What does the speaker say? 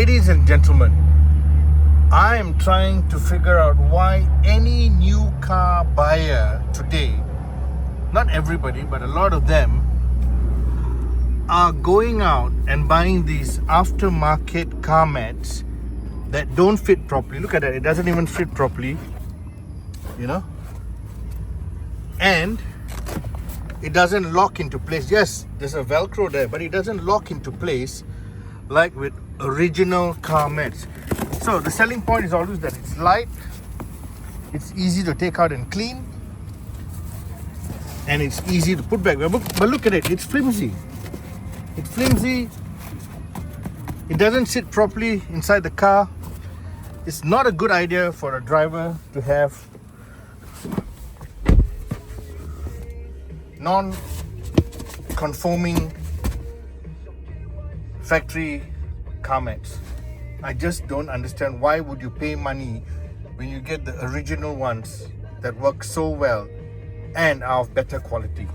Ladies and gentlemen, I am trying to figure out why any new car buyer today, not everybody, but a lot of them, are going out and buying these aftermarket car mats that don't fit properly. Look at that, it doesn't even fit properly, you know, and it doesn't lock into place. Yes, there's a Velcro there, but it doesn't lock into place like with original car mats. So the selling point is always that it's light, it's easy to take out and clean, and it's easy to put back. But look at it, it's flimsy. It's flimsy. It doesn't sit properly inside the car. It's not a good idea for a driver to have non-conforming factory car mats. I just don't understand why would you pay money when you get the original ones that work so well and are of better quality.